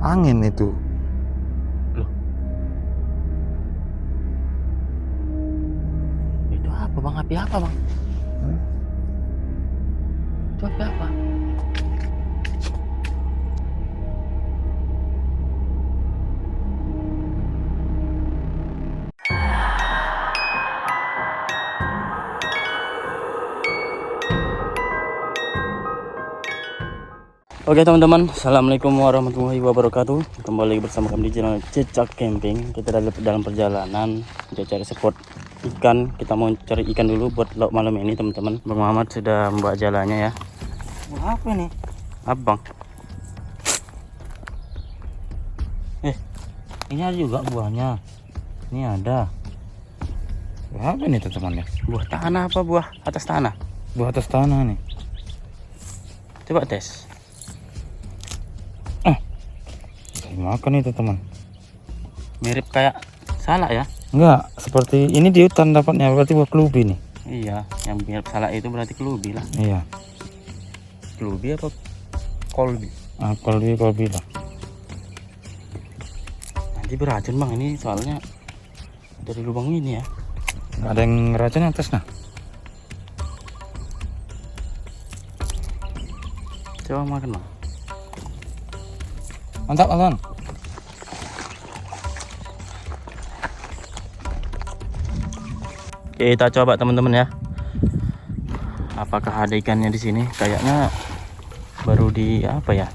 Angin itu. Loh. Itu apa bang? Api apa bang? Itu api apa? Oke teman-teman, assalamualaikum warahmatullahi wabarakatuh. Kembali bersama kami di channel Cecak Camping. Kita dalam perjalanan untuk cari spot ikan. Kita mau cari ikan dulu buat lauk malam ini teman-teman. Bang Muhammad sudah membawa jalannya ya. Wah, apa ini? Abang, Ini ada juga buahnya. Ini ada. Buah apa ini teman-teman ya? buah tanah apa buah atas tanah? Buah atas tanah nih. Coba tes. Makan itu teman. Mirip kayak salak ya? Enggak, seperti ini di hutan dapatnya, berarti buah kelubi nih. Iya, yang mirip salak itu berarti kelubi lah. Iya. Kelubi apa kolbi? Kolbi lah. Nanti beracun bang ini soalnya dari lubang ini ya. Nggak ada yang racun atas nah. Coba makan bang. Mantap teman. Kita coba teman-teman ya. Apakah ada ikannya di sini? Kayaknya baru di apa ya?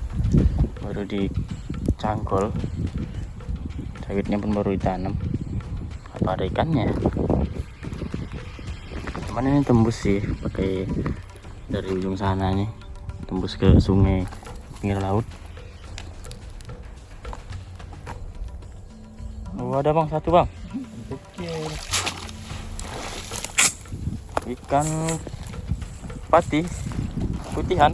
Baru dicangkul. Sawitnya pun baru ditanam. Apa ada ikannya? Cuman ini tembus sih pakai dari ujung sana nih. Tembus ke sungai pinggir laut. Oh, ada bang satu bang. Ikan pati putihan.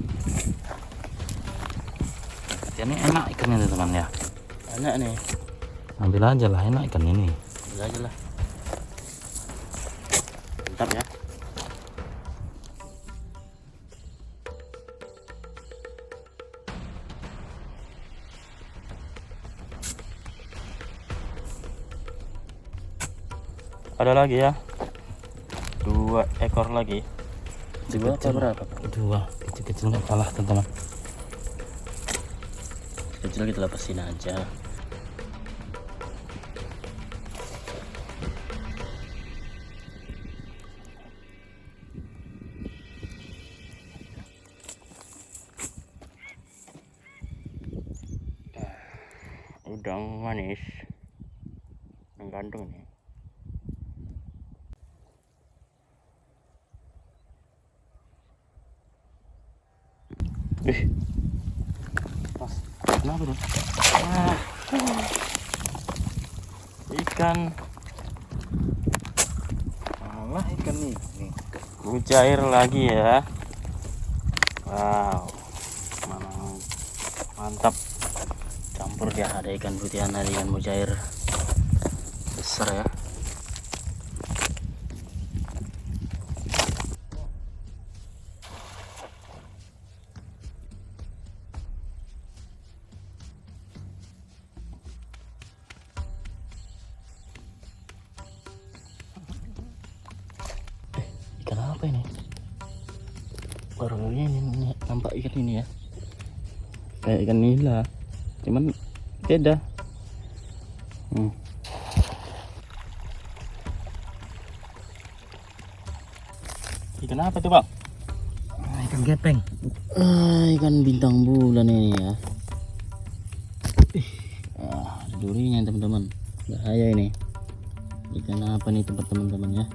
Ini enak ikannya teman ya. Enak nih. Ambil aja lah, enak ikan ini. Ambil aja lah. Mantap ya. Ada lagi ya. 2 ekor lagi. Dua apa berapa? Dua, kecil-kecil nggak kalah teman-teman. Kecil kita lepasin aja. Udang manis yang gantung nih. Mas, kenapa tuh? Ikan Malah ikan ini. mujair lagi ya. Wow, mantap. Campur dia, ada ikan putihan, ada ikan mujair besar ya. Ikan apa ini? Baru ini nampak ikan ini ya. Kayak ikan nila, cuman beda. Ikan apa tuh bang? Ikan gepeng. Ikan bintang bulan ini ya. Ada durinya teman-teman, bahaya ini. Ikan apa nih tempat teman-teman ya?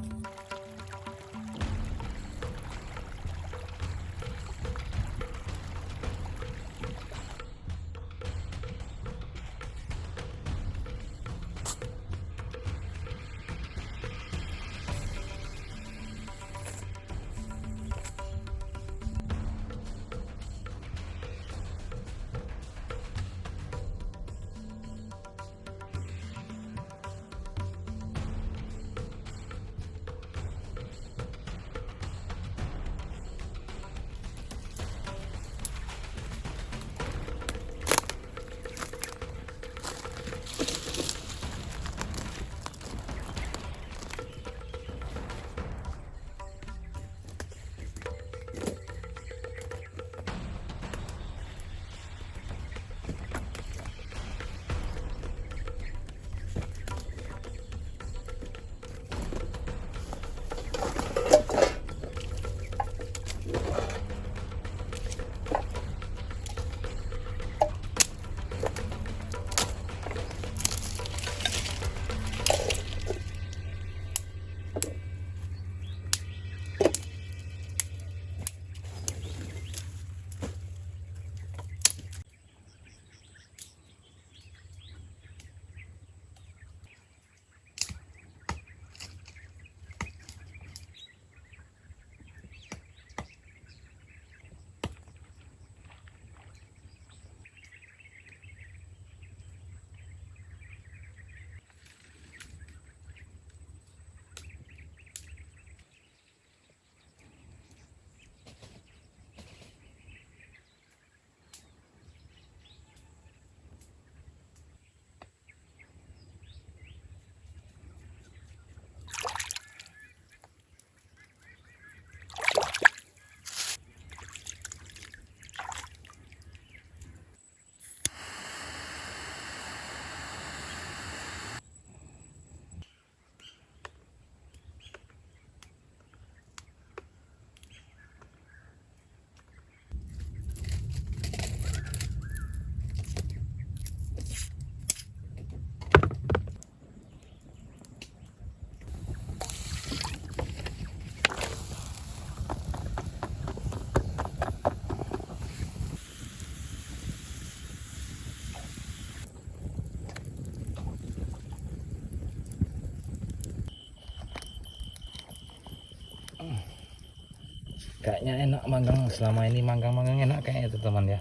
Kayaknya enak manggang, selama ini manggang enak kayaknya teman-teman ya.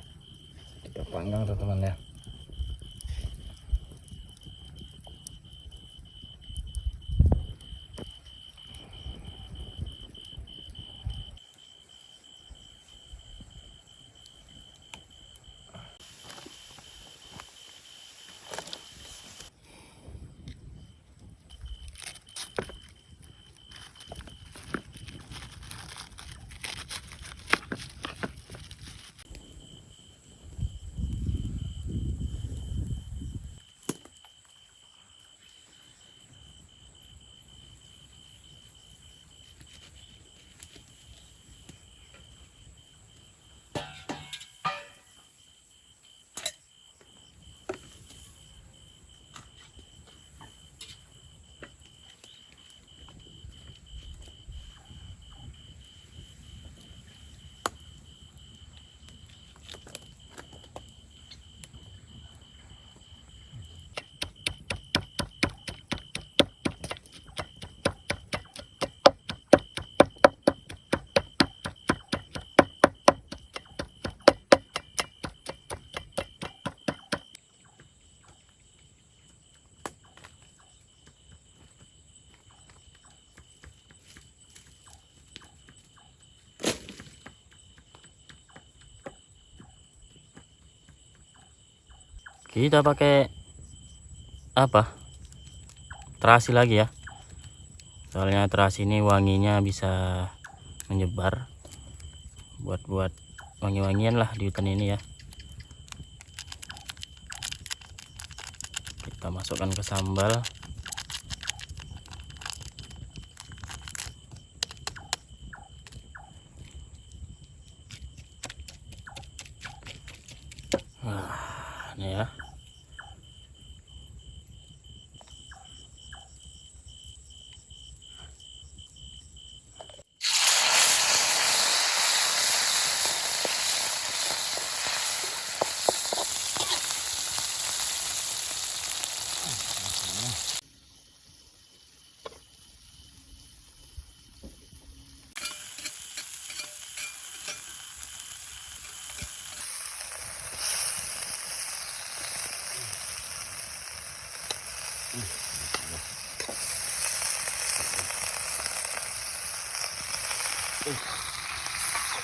Kita panggang teman-teman ya. Kita pakai apa? Terasi lagi ya. Soalnya terasi ini wanginya bisa menyebar. Buat wangi-wangian lah di hutan ini ya. Kita masukkan ke sambal. Nah, ini ya.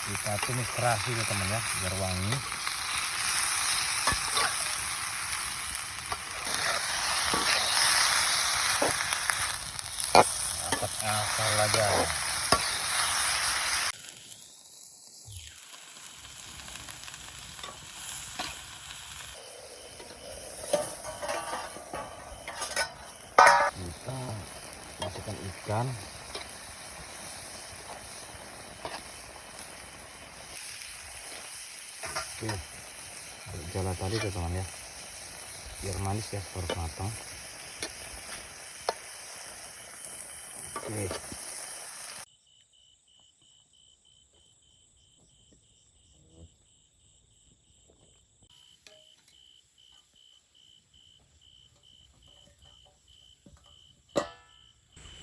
Kita tumis terasi ya teman ya, biar wangi. Asal aja. Kita masukkan ikan. Oke, jala tadi tuh teman ya, biar manis ya, harus matang. Oke.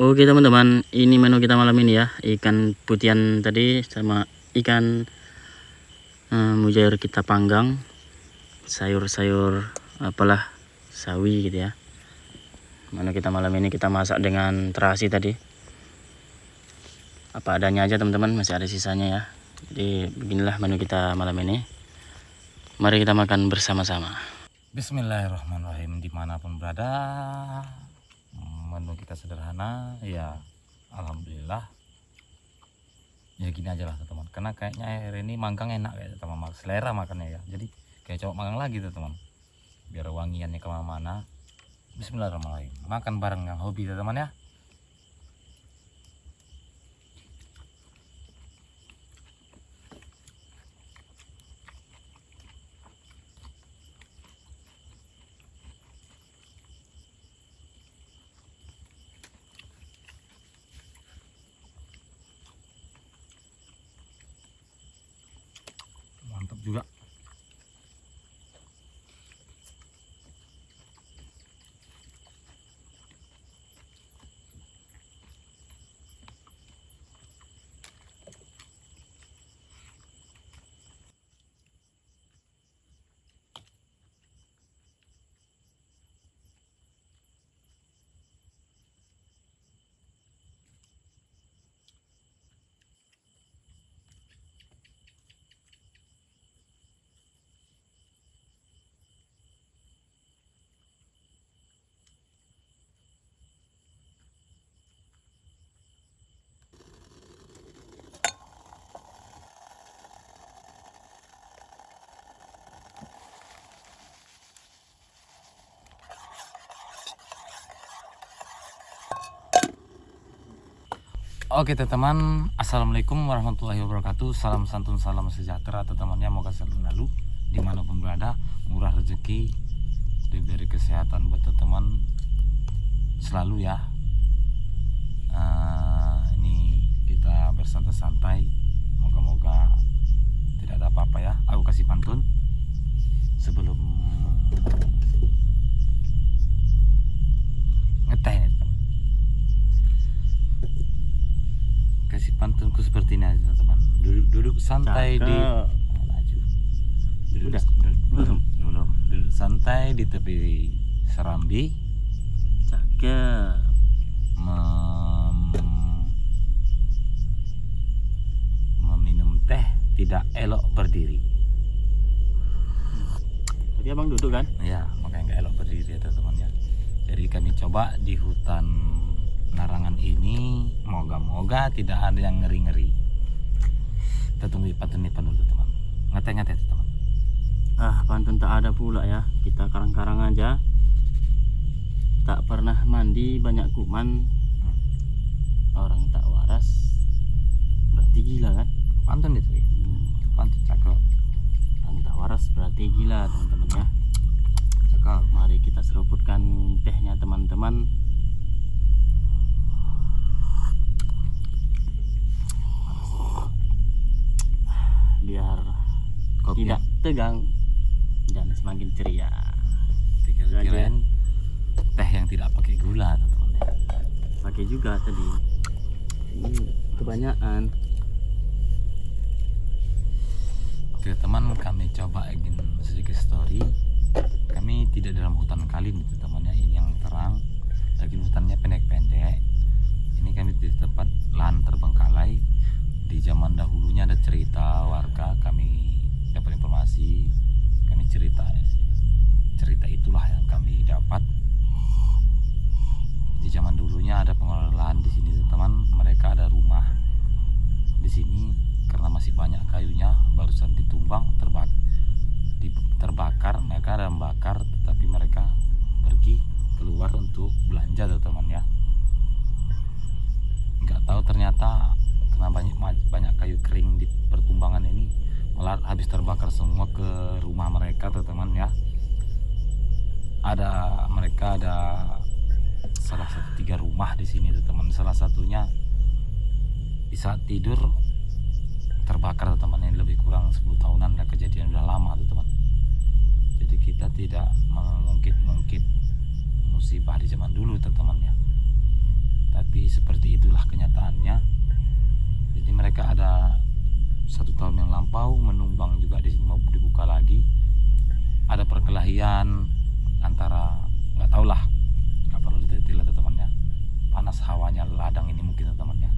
Oke teman-teman, ini menu kita malam ini ya. Ikan putihan tadi sama ikan mujair kita panggang. Sayur-sayur apalah, sawi gitu ya. Menu kita malam ini kita masak dengan terasi tadi. Apa adanya aja teman-teman, masih ada sisanya ya. Jadi beginilah menu kita malam ini. Mari kita makan bersama-sama. Bismillahirrahmanirrahim. Dimanapun berada, menu kita sederhana ya, alhamdulillah. Ya gini aja lah teman, karena kayaknya air ini manggang enak kayak teman, selera makannya ya. Jadi kayak coba makan lagi tuh teman, biar wangiannya kemana-mana. Bismillahirrahmanirrahim. Makan bareng yang hobi teman ya. Mantap juga. Oke teman-teman, assalamualaikum warahmatullahi wabarakatuh. Salam santun, salam sejahtera teman-temannya. Moga selalu dimanapun berada, murah rezeki, diberi kesehatan buat teman-teman selalu ya. Ini kita bersantai-santai, moga-moga tidak ada apa-apa ya. Aku kasih pantun sebelum ngeteh nih, teman. Kasih pantunku seperti ini aja teman. Duduk santai di maju. Duduk santai di tepi serambi. Cakep. Meminum teh tidak elok berdiri. Tadi abang duduk kan? Ya, makanya nggak elok berdiri ya teman ya. Jadi kami coba di hutan larangan ini, moga-moga tidak ada yang ngeri-ngeri. Kita tunggu pantun dulu teman. Ngeteh teman. Pantun tak ada pula ya. Kita karang-karang aja. Tak pernah mandi banyak kuman. Orang tak waras berarti gila kan? Pantun itu ya. Pantun cakep. Orang tak waras berarti gila teman-teman ya. Cakep. Mari kita seruputkan tehnya teman-teman. Biar Kopi tidak tegang dan semakin ceria. Kirain teh yang tidak pakai gula teman-teman ya. Pakai juga tadi. Ini kebanyakan. Oke teman, kami coba ingin sedikit story. Kami tidak dalam hutan kali nih teman-teman ya. Ini yang terang, lagi hutannya pendek-pendek. Ini kami di tempat lahan terbengkalai. Di zaman dahulunya ada cerita warga, kami dapat informasi, kami cerita itulah yang kami dapat. Di zaman dulunya ada pengelolaan di sini teman, mereka ada rumah di sini karena masih banyak kayunya, barusan ditumbang, terbakar, mereka ada membakar, tetapi mereka pergi keluar untuk belanja teman ya. Nggak tahu ternyata karena banyak kayu kering di pertumbangan ini malah habis terbakar semua ke rumah mereka teman ya. Mereka ada salah satu 3 rumah di sini teman. Salah satunya di saat tidur terbakar teman, ini lebih kurang 10 tahunan, dan kejadian udah lama teman. Jadi kita tidak mengungkit musibah di zaman dulu teman ya. Tapi seperti itulah kenyataannya. Jadi mereka ada 1 tahun yang lampau menumbang juga di sini, mau dibuka lagi. Ada perkelahian antara, nggak tahu lah, nggak perlu detail teman-teman ya. Panas hawanya ladang ini mungkin teman ya.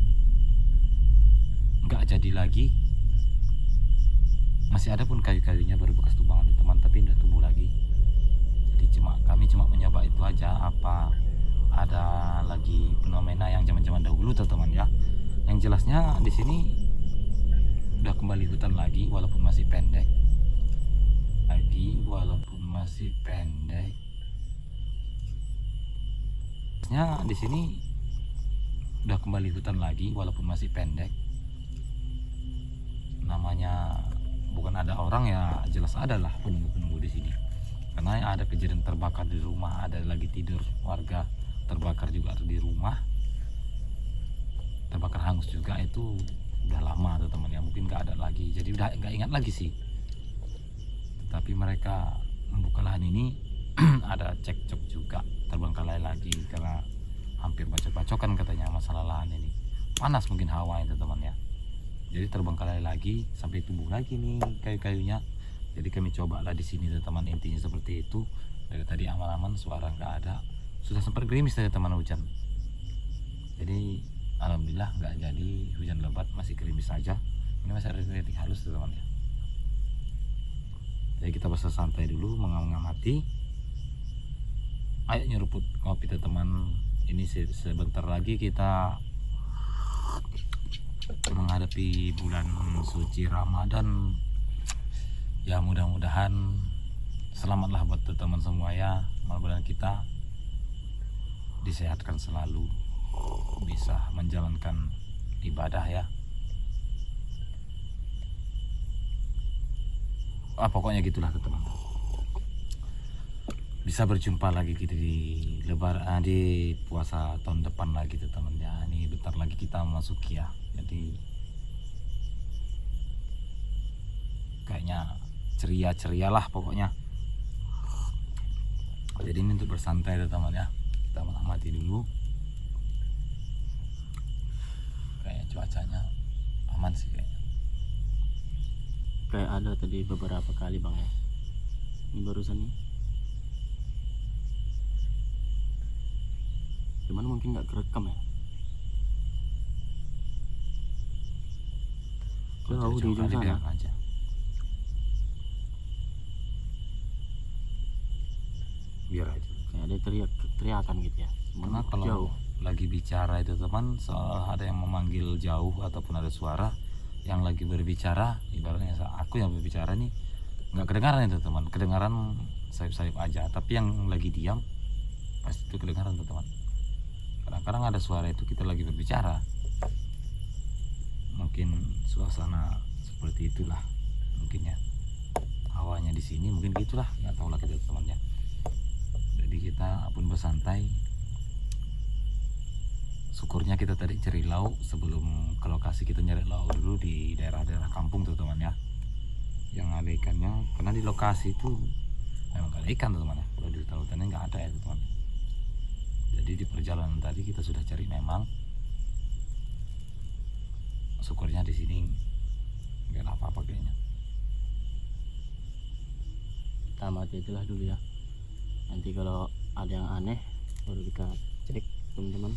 Nggak jadi lagi. Masih ada pun kayu-kayunya baru bekas tumbangan teman, tapi udah tumbuh lagi. Jadi kami cuma mencoba itu aja. Apa ada lagi fenomena yang zaman-zaman dahulu teman ya. Yang jelasnya di sini udah kembali hutan lagi, walaupun masih pendek. Di sini udah kembali hutan lagi, walaupun masih pendek. Namanya bukan ada orang ya, jelas ada lah penunggu-penunggu di sini. Karena ada kejadian terbakar di rumah, ada lagi tidur warga terbakar juga di rumah. Terbakar hangus juga, itu udah lama teman ya, mungkin nggak ada lagi, jadi udah nggak ingat lagi sih. Tetapi mereka membuka lahan ini ada cekcok juga, terbengkalai lagi karena hampir bacok-bacokan katanya masalah lahan ini. Panas mungkin hawa itu teman ya. Jadi terbengkalai lagi sampai tumbuh lagi nih kayu-kayunya. Jadi kami coba lah di sini teman, intinya seperti itu. Dari tadi aman-aman, suara nggak ada. Sudah sempat gerimis tadi teman, hujan. Jadi alhamdulillah nggak jadi hujan lebat, masih gerimis saja. Ini masih ada rintik halus teman ya. Jadi kita bersantai dulu mengamati. Ayo nyeruput kopi teman. Ini sebentar lagi kita menghadapi bulan suci Ramadan. Ya mudah-mudahan selamatlah buat teman semua ya. Mudah-mudahan kita disehatkan selalu, bisa menjalankan ibadah ya. Pokoknya gitulah teman. Bisa berjumpa lagi kita di lebaran, di puasa tahun depan lagi teman ya. Ini bentar lagi kita memasuki ya. Jadi kayaknya ceria lah pokoknya. Jadi ini untuk bersantai teman ya, kita mengamati dulu. Kayak cuacanya aman sih kayaknya. Kayak ada tadi beberapa kali bang ya, ini barusan nih, cuman mungkin nggak kerekam ya. Jauh di ujung sana aja. Biar aja. Kayak ada teriakan gitu ya. Karena kalau jauh lagi bicara itu teman, soal ada yang memanggil jauh ataupun ada suara yang lagi berbicara, ibaratnya aku yang berbicara nih nggak kedengaran itu teman, kedengaran sayup-sayup aja. Tapi yang lagi diam pasti itu kedengaran tuh teman. Kadang-kadang ada suara itu kita lagi berbicara. Mungkin suasana seperti itulah mungkin ya. Hawanya di sini mungkin gitulah, nggak tahu lah kita temannya. Jadi kita pun bersantai. Syukurnya kita tadi cari lauk sebelum ke lokasi, kita nyari lauk dulu di daerah-daerah kampung tuh teman ya, yang ada ikannya. Karena di lokasi itu memang gak ada ikan tuh teman ya, kalau di hutan-hutannya nggak ada ya teman. Jadi di perjalanan tadi kita sudah cari, memang syukurnya di sini nggak ada apa-apa kayaknya. kita amati itulah dulu ya, nanti kalau ada yang aneh baru kita cek teman-teman.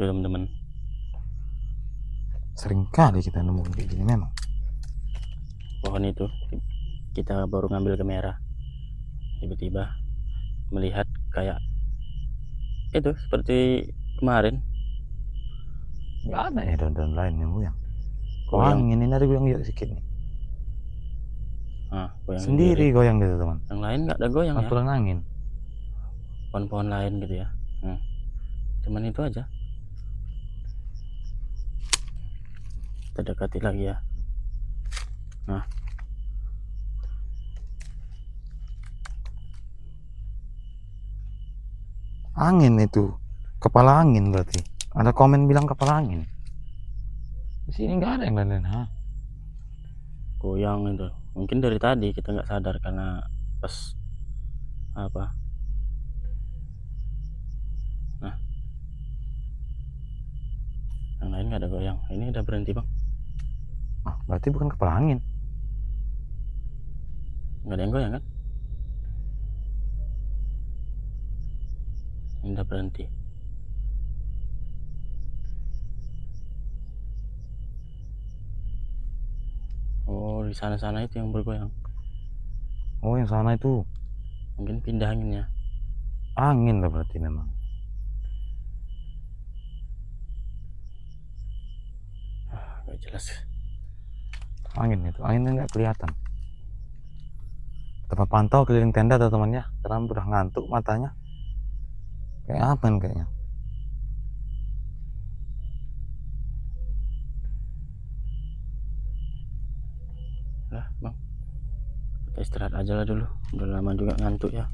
Tuh teman-teman, Sering kali kita nemu kayak gini memang. pohon itu kita baru ngambil kamera, tiba-tiba melihat kayak itu seperti kemarin Nggak ada ya daun-daun lain yang goyang. goyang. Angin ini ada goyang juga sedikit nih. Goyang Sendiri goyang gitu teman. yang lain nggak ada goyang ya, Aturan angin. pohon-pohon lain gitu ya. Cuman itu aja. Kita dekati lagi ya. Angin itu, kepala angin berarti. Ada komen bilang kepala angin. Di sini nggak ada yang lain-lain. Goyang itu mungkin dari tadi kita nggak sadar karena pas apa. Yang lain nggak ada goyang, ini udah berhenti bang. Berarti bukan kepala angin. Nggak ada yang goyang kan, ini udah berhenti. Oh di sana-sana itu yang bergoyang, Oh yang sana itu mungkin pindah anginnya. angin lah berarti memang. Nggak jelas. Angin itu, anginnya nggak kelihatan. Kita pantau keliling tenda teman-teman ya, karena udah ngantuk matanya. Kayak apa kayaknya. Lah bang, kita istirahat aja lah dulu, udah lama juga ngantuk ya.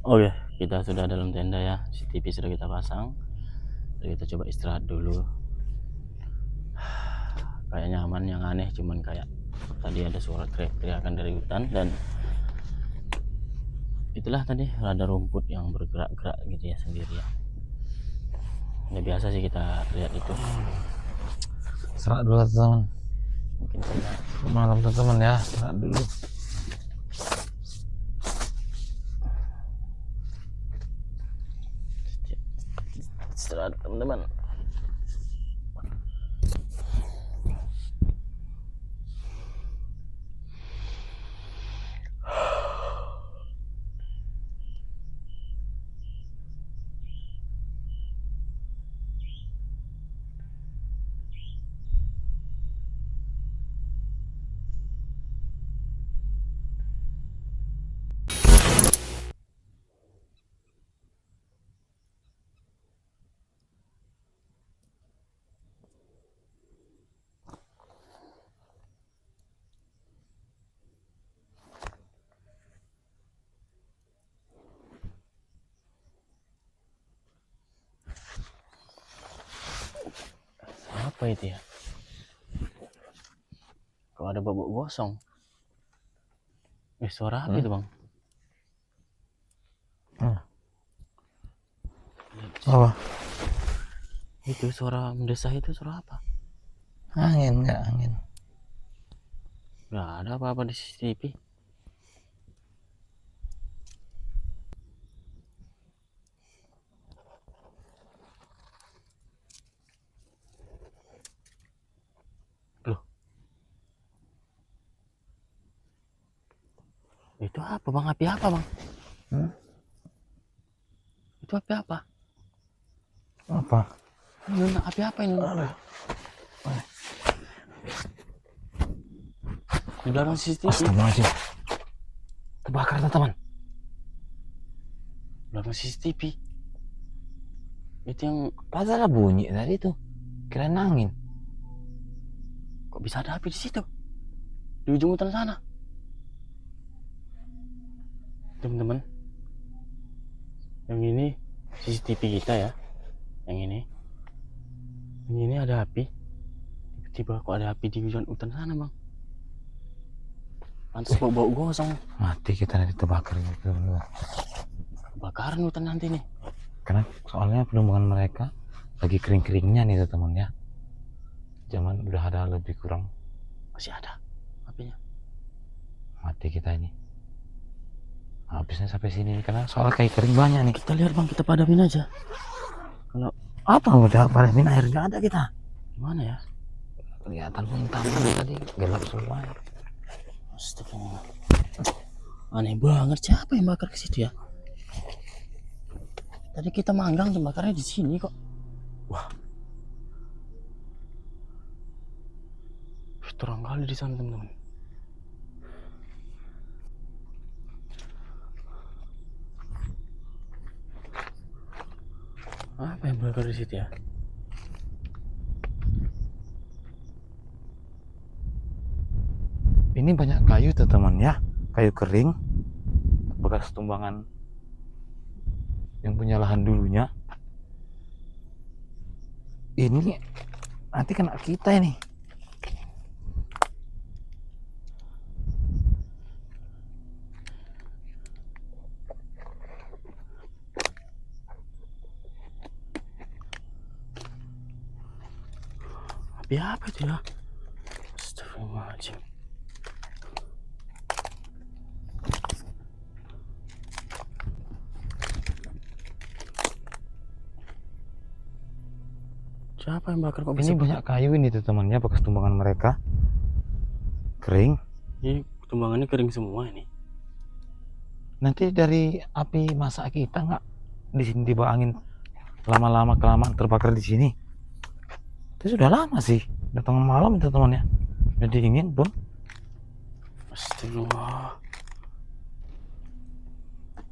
Oke, kita sudah dalam tenda ya. CCTV sudah kita pasang. Jadi kita coba istirahat dulu. Kayaknya aman, yang aneh cuman kayak tadi ada suara teriak-teriakan dari hutan, dan itulah tadi ada rumput yang bergerak-gerak gitu ya sendiri ya. Ya biasa sih kita lihat itu. Serak dulu teman-teman. Mungkin kita Malam teman-teman ya, serak dulu. istirahat teman-teman. Apa itu ya? Kok ada bobok gosong? Suara apa itu bang? Apa? Itu suara mendesah, itu suara apa? Angin, nggak angin. Gak ada apa-apa di CCTV. Loh, itu apa bang? Api apa bang? Itu api apa? Apa? Nuna, api apa ini? Di belakang CCTV. Astagfirullahaladzim. Terbakar teman-teman. Belakang CCTV. Itu yang Padahal bunyi tadi tuh. Kirain angin. kok bisa ada api di situ? Di ujung hutan sana. Teman-teman. Yang ini CCTV kita ya. Yang ini. Yang ini ada api. Tiba-tiba kok ada api di ujung hutan sana bang. Pantas bau-bau gosong. Mati kita nanti terbakar gitu. Kebakaran hutan nanti nih. Karena soalnya penumbuhan mereka lagi kering-keringnya nih teman ya. Zaman udah ada lebih kurang. Masih ada apinya. Mati kita ini. Habisnya sampai sini karena soal kayak kering banyak nih. Kita lihat bang, kita padamin aja. Kalau Apa udah padamin air nggak ada kita. gimana ya? Kelihatan pun taman tadi gelap semua. Astagfirullah. Aneh banget, siapa yang bakar ke situ ya? Tadi kita manggang tuh bakarnya di sini kok. Wah. Terang kali di sana teman-teman. Apa yang bakar di situ ya? Ini banyak kayu teman ya, kayu kering bekas tumbangan yang punya lahan dulunya. Ini nanti kena kita ini. Api apa itu ya? Astagfirullahaladzim. Siapa yang bakar kok bisa? Ini banyak kayu ini tuh temannya bekas tumbangan mereka kering. Ini tumbangannya kering semua ini. Nanti dari api masak kita nggak di sini dibawa angin lama-lama kelamaan terbakar di sini. Itu sudah lama sih, datang malam itu temannya. Udah dingin pun. Astagfirullah.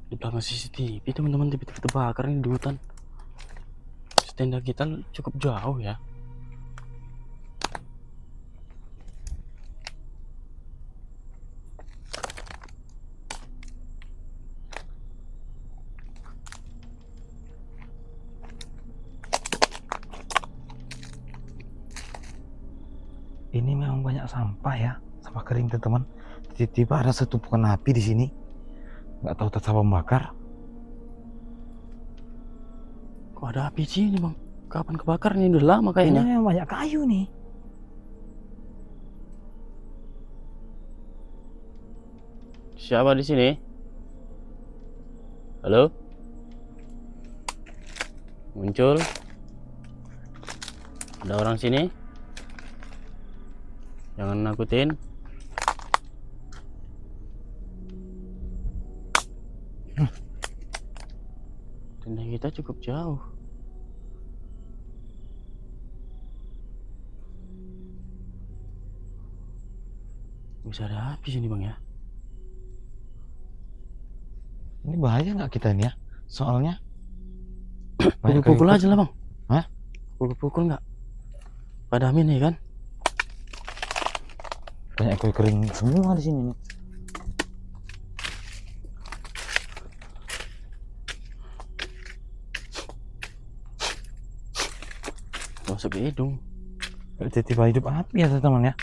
Di belakang CCTV teman-teman tiba-tiba terbakar ini di hutan. Tenda kita cukup jauh ya. ini memang banyak sampah ya, sampah kering teman-teman. Tiba-tiba ada setumpukan api di sini, nggak tahu tetap membakar. Kok ada api sini bang? Kapan kebakar nih? Udah lama Ini kayaknya. memang banyak kayu nih. Siapa di sini? Halo? Muncul? Ada orang sini? Jangan nakutin. Tenda kita cukup jauh. Bisa ada api sini bang ya? Ini bahaya nggak kita ini ya? Soalnya banyak Pukul-pukul kayu aja lah bang. Hah? Pukul-pukul nggak? Padamin nih kan? banyak kayu kering semua di sini nih. Masuk ke hidung. Tiba-tiba hidup api ya teman-teman ya.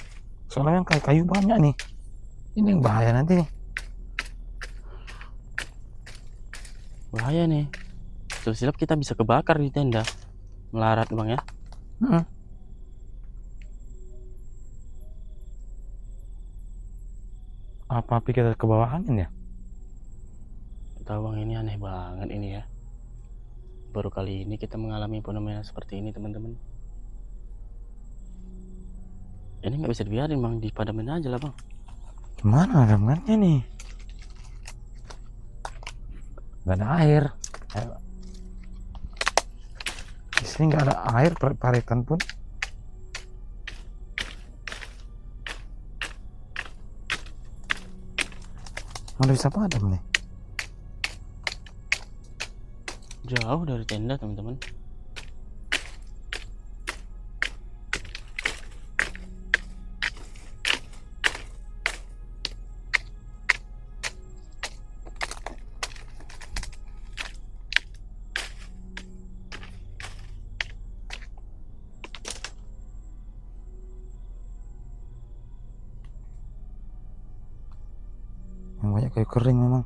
Soalnya yang kayu banyak nih. Ini yang bahaya nanti nih. Bahaya nih. Silap kita bisa kebakar di tenda. Melarat bang ya. Apa api kita ke bawah angin ya? Tahu bang, ini aneh banget ini ya. Baru kali ini kita mengalami fenomena seperti ini teman-teman. Ini nggak bisa dibiarin bang, dipadamin aja lah bang. Gimana ramanya nih? Nggak ada air. Di sini nggak ada air, paretan pun. Mana bisa padam nih? Jauh dari tenda teman-teman. Yang banyak kayu kering memang.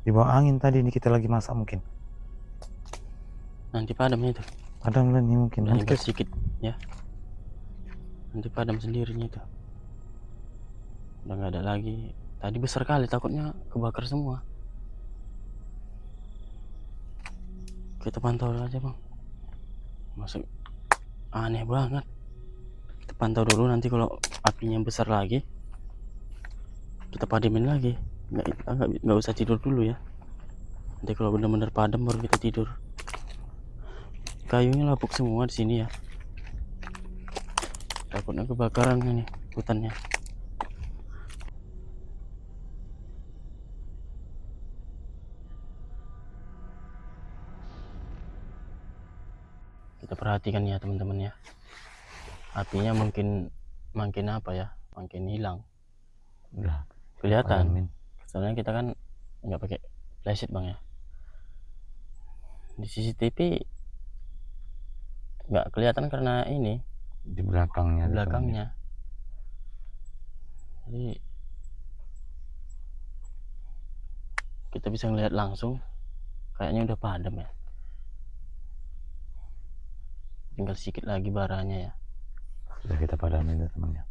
Di bawah angin tadi ini kita lagi masak mungkin. Nanti padamnya itu. Padam lah nih mungkin. Udah Nanti tinggal sedikit ya. Nanti padam sendirinya itu. Udah nggak ada lagi. Tadi besar kali, takutnya kebakar semua. Kita pantau aja bang. Masuk aneh banget. Kita pantau dulu, nanti kalau apinya besar lagi kita padamin lagi. Nggak usah tidur dulu ya. Nanti kalau benar-benar padam baru kita tidur. Kayunya lapuk semua di sini ya. Takutnya kebakaran ini hutannya. Kita perhatikan ya teman-teman ya. Apinya makin apa ya? Makin hilang. udah Kelihatan. padamin. Soalnya kita kan nggak pakai flashlight bang ya. Di CCTV nggak kelihatan karena ini Di belakangnya. di belakangnya. Jadi kita bisa ngelihat langsung. Kayaknya udah padam ya. Tinggal sedikit lagi baranya ya. Sudah kita padamin ya temannya.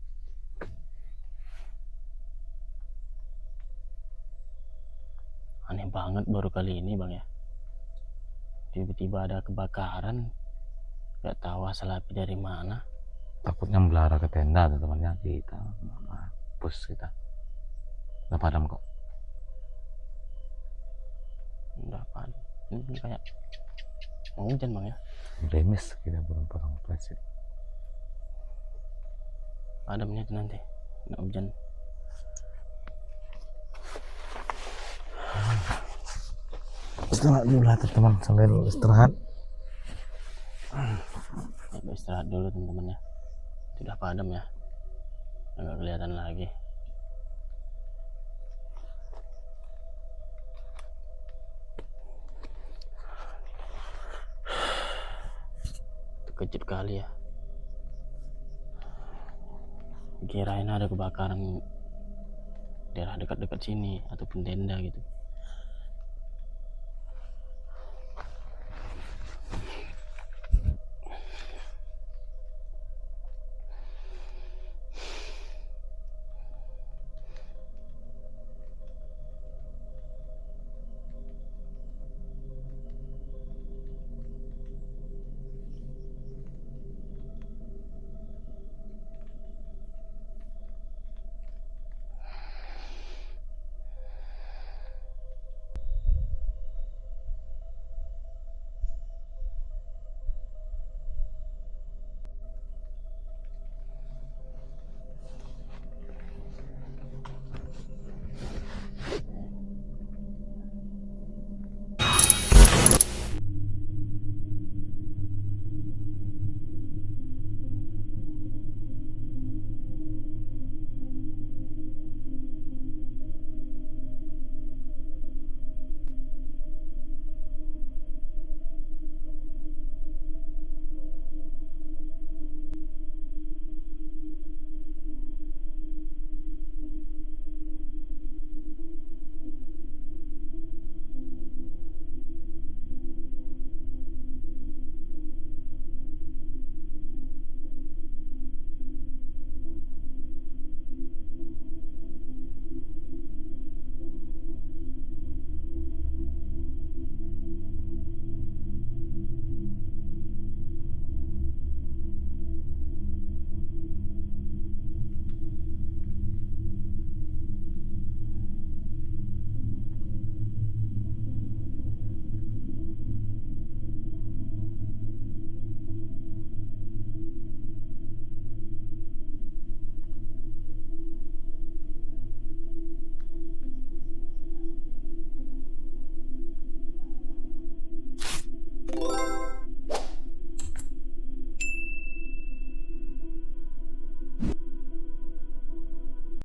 Aneh banget baru kali ini bang ya. Tiba-tiba ada kebakaran. Gak tahu asal api dari mana. Takutnya melara ke tenda temannya. Kita mampus kita. Udah padam kok. Udah padam. Ini kayak mau hujan bang ya. Remis kita belum pasang flashlight. Padamnya itu nanti nggak hujan. Istirahat dulu lah teman sambil istirahat. Ya, istirahat dulu teman-teman ya. Sudah padam ya. Nggak kelihatan lagi. Terkejut kali ya. kirain ada kebakaran daerah dekat-dekat sini ataupun tenda gitu.